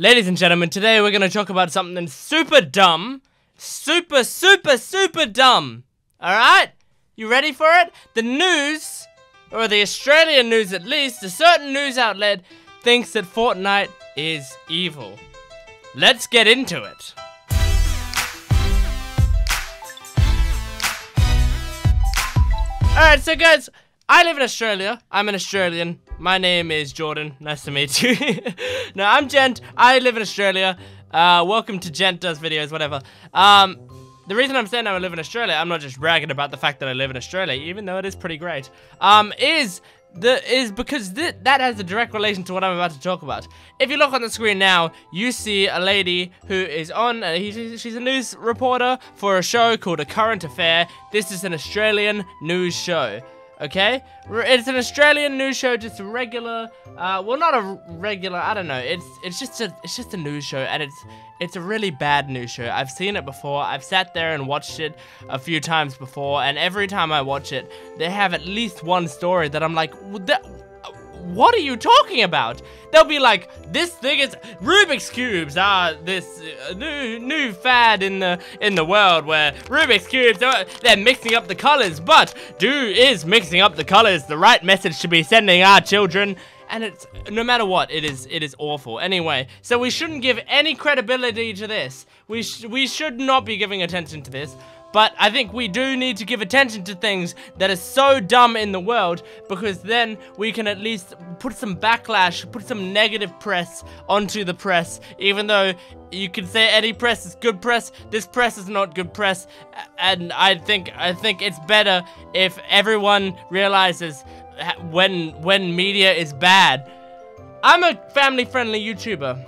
Ladies and gentlemen, today we're going to talk about something super dumb. Super dumb. Alright? You ready for it? The news, or the Australian news at least, a certain news outlet thinks that Fortnite is evil. Let's get into it. Alright, so guys, I live in Australia. I'm an Australian. My name is Jordan. Nice to meet you. No, I'm Gent. I live in Australia. Welcome to Gent Does Videos, whatever. The reason I'm saying I live in Australia, I'm not just bragging about the fact that I live in Australia, even though it is pretty great, is because that has a direct relation to what I'm about to talk about. If you look on the screen now, you see a lady who is on, she's a news reporter for a show called A Current Affair. This is an Australian news show. Okay, it's an Australian news show, just a regular, well, not a regular, I don't know, it's just a news show, and it's a really bad news show. I've seen it before. I've sat there and watched it a few times before, and every time I watch it, they have at least one story that I'm like, what are you talking about? They'll be like, this thing is Rubik's cubes are this new fad in the world where Rubik's cubes they're mixing up the colors, but is mixing up the colors the right message to be sending our children? And it's, no matter what, it is awful. Anyway, so we shouldn't give any credibility to this. We should not be giving attention to this. But I think we do need to give attention to things that are so dumb in the world, because then we can at least put some backlash, put some negative press onto the press. Even though you can say any press is good press, this press is not good press. And I think it's better if everyone realizes when media is bad. I'm a family-friendly YouTuber.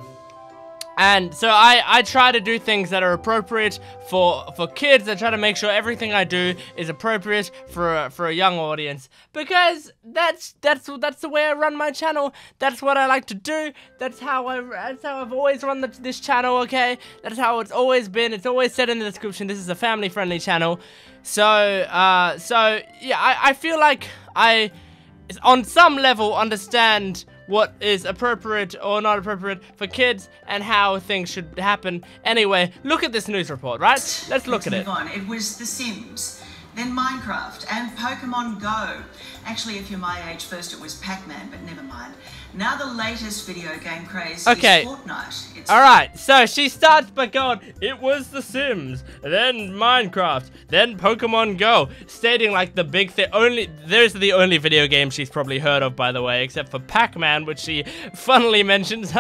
And so I try to do things that are appropriate for kids. I try to make sure everything I do is appropriate for a young audience, because that's the way I run my channel. That's what I like to do. That's how I've always run this channel. Okay, that's how it's always been. It's always said in the description. This is a family-friendly channel. So yeah, I feel like I, on some level, understand what is appropriate or not appropriate for kids and how things should happen. Anyway, look at this news report, right? Let's look at it. It was The Sims, then Minecraft, and Pokemon Go. Actually, if you're my age, first it was Pac-Man, but never mind. Now the latest video game craze is Fortnite. Alright, so she starts by going, it was The Sims, then Minecraft, then Pokemon Go, stating like the big thing. Those are the only video games she's probably heard of, by the way, except for Pac-Man, which she funnily mentions.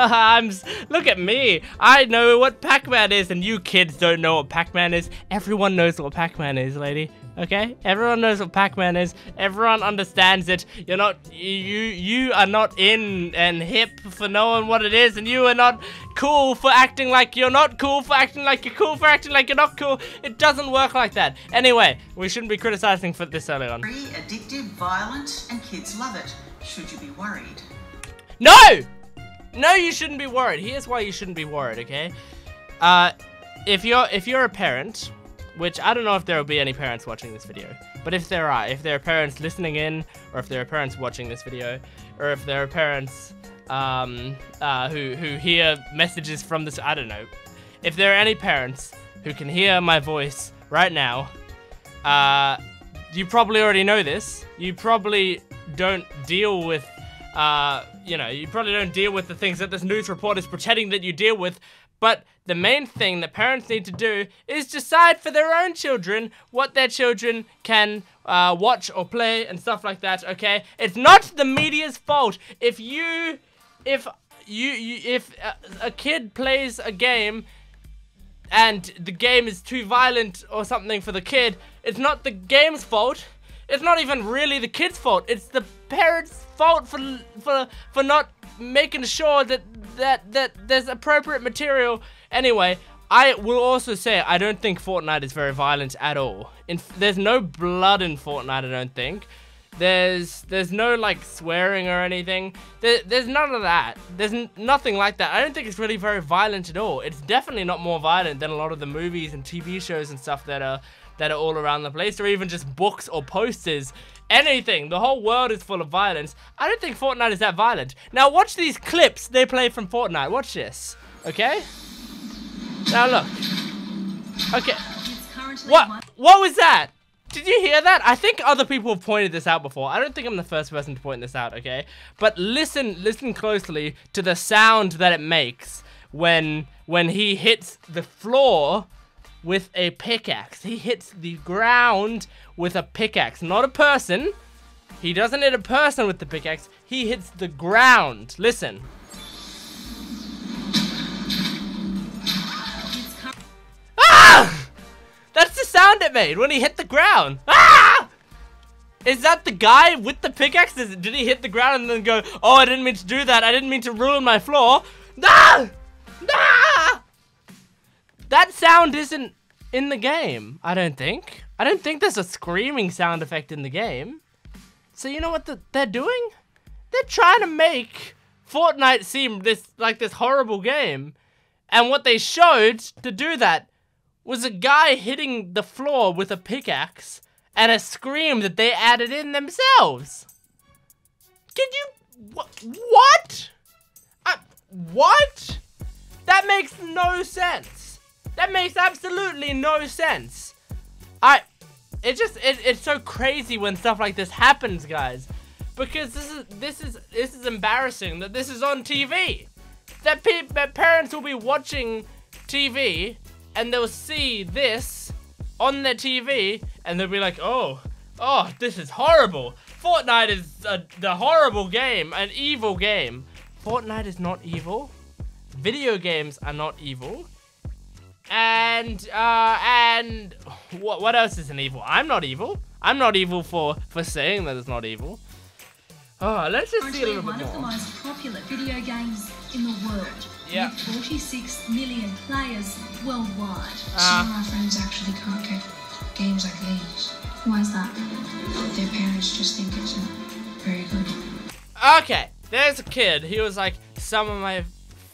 Look at me, I know what Pac-Man is, and you kids don't know what Pac-Man is. Everyone knows what Pac-Man is, lady. Okay, everyone knows what Pac-Man is. Everyone understands it. You are not in and hip for knowing what it is, and you are not cool for acting like you're not cool, for acting like you're cool, for acting like you're not cool. It doesn't work like that. Anyway, we shouldn't be criticizing for this early on. Very addictive, violent, and kids love it. Should you be worried? No! No, you shouldn't be worried. Here's why you shouldn't be worried, okay? If you're a parent, which I don't know if there will be any parents watching this video, but if there are parents listening in, or if there are parents watching this video, or if there are parents who hear messages from this, I don't know. If there are any parents who can hear my voice right now, you probably already know this. You probably don't deal with, you probably don't deal with the things that this news report is pretending that you deal with. But the main thing that parents need to do is decide for their own children what their children can watch or play and stuff like that, okay? It's not the media's fault if a kid plays a game and the game is too violent or something for the kid. It's not the game's fault. It's not even really the kid's fault. It's the parents' fault for not making sure that there's appropriate material. Anyway, I will also say I don't think Fortnite is very violent at all. There's no blood in Fortnite, I don't think. There's no like swearing or anything. There's none of that. There's nothing like that. I don't think it's really very violent at all. It's definitely not more violent than a lot of the movies and TV shows and stuff that are all around the place, or even just books or posters. Anything. The whole world is full of violence. I don't think Fortnite is that violent. Now watch these clips they play from Fortnite. Watch this. Okay? Now look. Okay. What was that? Did you hear that? I think other people have pointed this out before. I don't think I'm the first person to point this out, okay? But listen closely to the sound that it makes when he hits the floor with a pickaxe. He hits the ground with a pickaxe, not a person. He doesn't hit a person with the pickaxe. He hits the ground. Listen. Ah! That's the sound it made when he hit the ground. Ah! Is that the guy with the pickaxe? Did he hit the ground and then go, oh, I didn't mean to do that. I didn't mean to ruin my floor. Ah! Ah! That sound isn't in the game, I don't think. I don't think there's a screaming sound effect in the game. So you know what they're doing? They're trying to make Fortnite seem like this horrible game. And what they showed to do that was a guy hitting the floor with a pickaxe and a scream that they added in themselves. Can you... What? What? That makes no sense. That makes absolutely no sense. It's so crazy when stuff like this happens, guys. Because this is embarrassing that this is on TV. That parents will be watching TV and they'll see this on their TV and they'll be like, oh, this is horrible. Fortnite is the horrible game, an evil game. Fortnite is not evil. Video games are not evil. And what else isn't evil? I'm not evil. I'm not evil for saying that it's not evil. Oh, let's just see a little bit more. One of the most popular video games in the world. Yeah. With 46 million players worldwide. Some of my friends actually can't get games like these. Why is that? Their parents just think it's not very good. Okay, there's a kid. He was like, some of my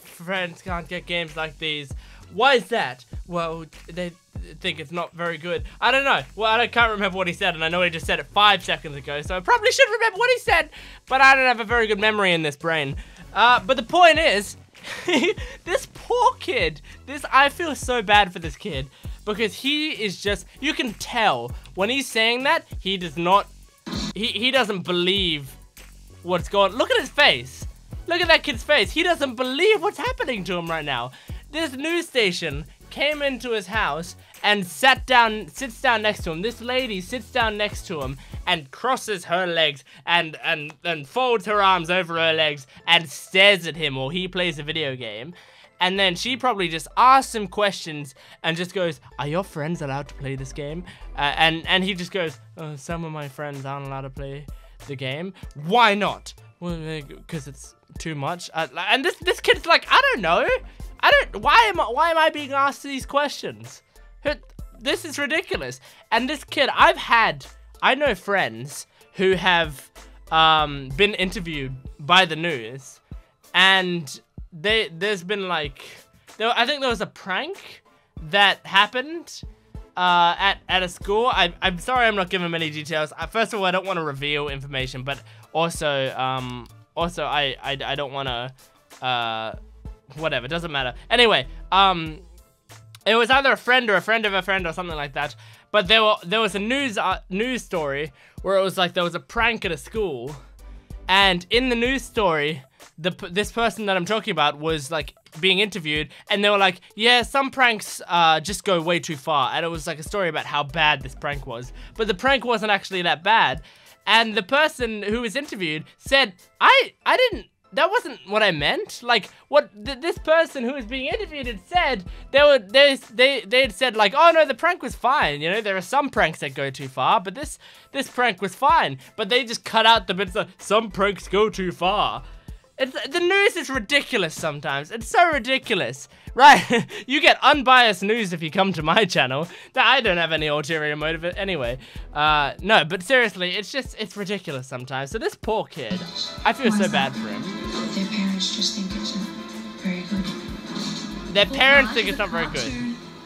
friends can't get games like these. Why is that? Well, they think it's not very good. I don't know. Well, I can't remember what he said, and I know he just said it 5 seconds ago, so I probably should remember what he said, but I don't have a very good memory in this brain. But the point is, this poor kid, I feel so bad for this kid, because he is just, you can tell, when he's saying that, he does not, he doesn't believe what's going on. Look at his face. Look at that kid's face. He doesn't believe what's happening to him right now. This news station came into his house and sits down next to him. This lady sits down next to him and crosses her legs and folds her arms over her legs and stares at him while he plays a video game. And then she probably just asks him questions and just goes, are your friends allowed to play this game? And he just goes, oh, some of my friends aren't allowed to play the game. Why not? Well, because it's too much. And this kid's like, I don't know. Why am I being asked these questions? This is ridiculous. And this kid, I know friends who have been interviewed by the news, and there's been like, I think there was a prank that happened at a school. I'm sorry I'm not giving many details. First of all, I don't want to reveal information, but also I don't want to whatever, doesn't matter. Anyway, it was either a friend or a friend of a friend or something like that. But there was a news story where it was like there was a prank at a school, and in the news story, this person that I'm talking about was like being interviewed, and they were like, yeah, some pranks just go way too far, and it was like a story about how bad this prank was, but the prank wasn't actually that bad, and the person who was interviewed said, that wasn't what I meant. Like, what this person who was being interviewed had said, they had said like, oh no, the prank was fine. You know, there are some pranks that go too far, but this prank was fine. But they just cut out the bits of, some pranks go too far. The news is ridiculous sometimes. It's so ridiculous. Right, you get unbiased news if you come to my channel. I don't have any ulterior motive anyway. No, but seriously, it's ridiculous sometimes. So this poor kid, I feel so bad for him. Their parents just think it's not very good. Their parents think it's not very good.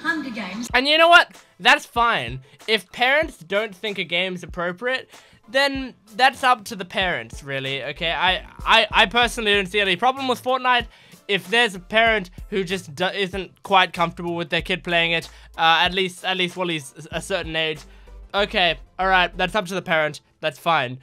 Hunger Games. And you know what? That's fine. If parents don't think a game's appropriate, then that's up to the parents, really, okay? I personally don't see any problem with Fortnite. If there's a parent who just isn't quite comfortable with their kid playing it, at least while he's a certain age, okay, alright, that's up to the parent, that's fine.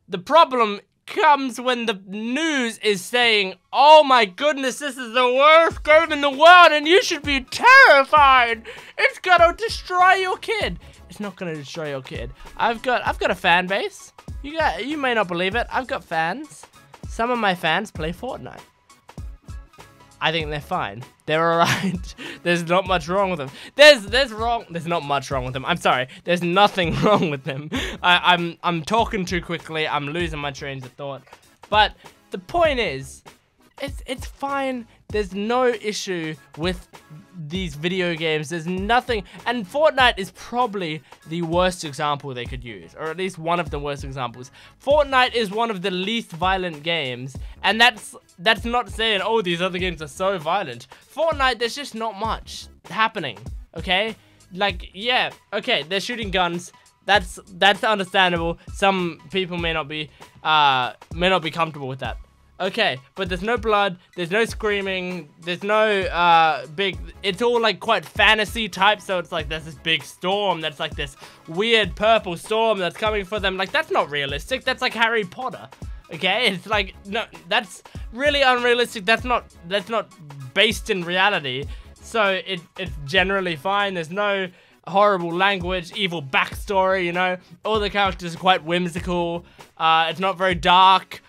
The problem comes when the news is saying, oh my goodness, this is the worst game in the world and you should be terrified. It's gonna destroy your kid. It's not gonna destroy your kid. I've got a fan base. You may not believe it. I've got fans. Some of my fans play Fortnite. I think they're fine. They're alright. There's not much wrong with them. There's not much wrong with them. I'm sorry. There's nothing wrong with them. I'm talking too quickly. I'm losing my trains of thought. But the point is, it's fine. There's no issue with these video games. There's nothing, and Fortnite is probably the worst example they could use, or at least one of the worst examples. Fortnite is one of the least violent games, and that's not saying, oh, these other games are so violent. Fortnite, there's just not much happening, okay? Like, yeah, okay, they're shooting guns. That's understandable. Some people may not be comfortable with that. Okay, but there's no blood, there's no screaming, there's no it's all like quite fantasy type, so it's like there's this big storm that's like this weird purple storm that's coming for them. Like, that's not realistic. That's like Harry Potter. Okay, it's like, no, that's really unrealistic. That's not based in reality. So it's generally fine. There's no horrible language, evil backstory, you know. All the characters are quite whimsical. It's not very dark.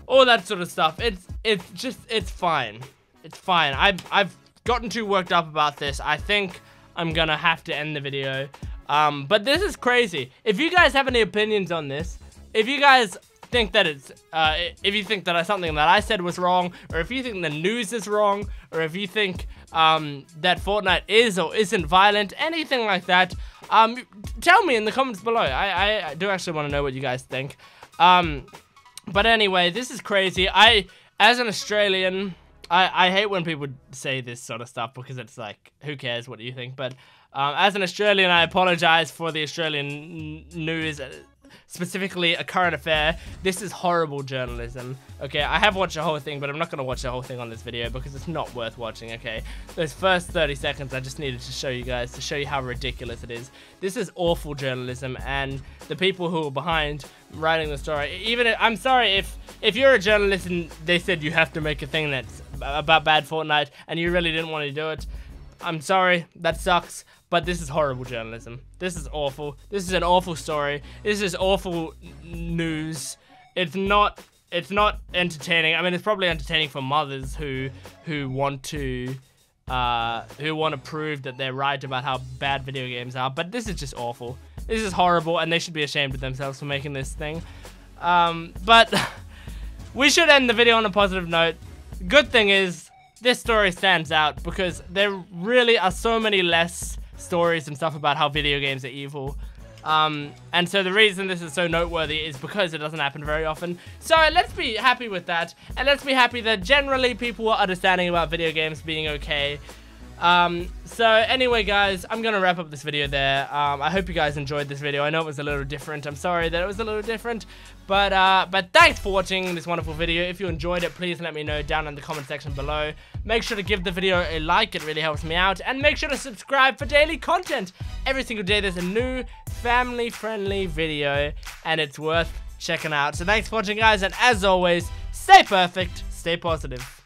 All that sort of stuff. It's fine. It's fine. I've gotten too worked up about this. I think I'm gonna have to end the video. But this is crazy. If you guys have any opinions on this, if you guys think that if you think that something that I said was wrong, or if you think the news is wrong, or if you think that Fortnite is or isn't violent, anything like that, tell me in the comments below. I do actually want to know what you guys think. But anyway, this is crazy. As an Australian, I hate when people say this sort of stuff, because it's like, who cares, what do you think? But as an Australian, I apologize for the Australian news, specifically a current affair. This is horrible journalism, okay? I have watched the whole thing, but I'm not going to watch the whole thing on this video because it's not worth watching, okay? Those first 30 seconds, I just needed to show you guys, to show you how ridiculous it is. This is awful journalism, and the people who are behind writing the story, I'm sorry if you're a journalist and they said you have to make a thing that's about bad Fortnite and you really didn't want to do it, I'm sorry, that sucks. But this is horrible journalism. This is awful. This is an awful story. This is awful news. It's not entertaining. I mean, it's probably entertaining for mothers who want to prove that they're right about how bad video games are. But this is just awful. This is horrible, and they should be ashamed of themselves for making this thing. But we should end the video on a positive note. Good thing is, this story stands out because there really are so many less stories and stuff about how video games are evil. And so the reason this is so noteworthy is because it doesn't happen very often. So let's be happy with that, and let's be happy that generally people are understanding about video games being okay. So anyway, guys, I'm gonna wrap up this video there. I hope you guys enjoyed this video. I know it was a little different. I'm sorry that it was a little different, but thanks for watching this wonderful video. If you enjoyed it, please let me know down in the comment section below. Make sure to give the video a like. It really helps me out, and make sure to subscribe for daily content. Every single day there's a new family-friendly video, and it's worth checking out. So thanks for watching, guys, and as always, stay perfect, stay positive.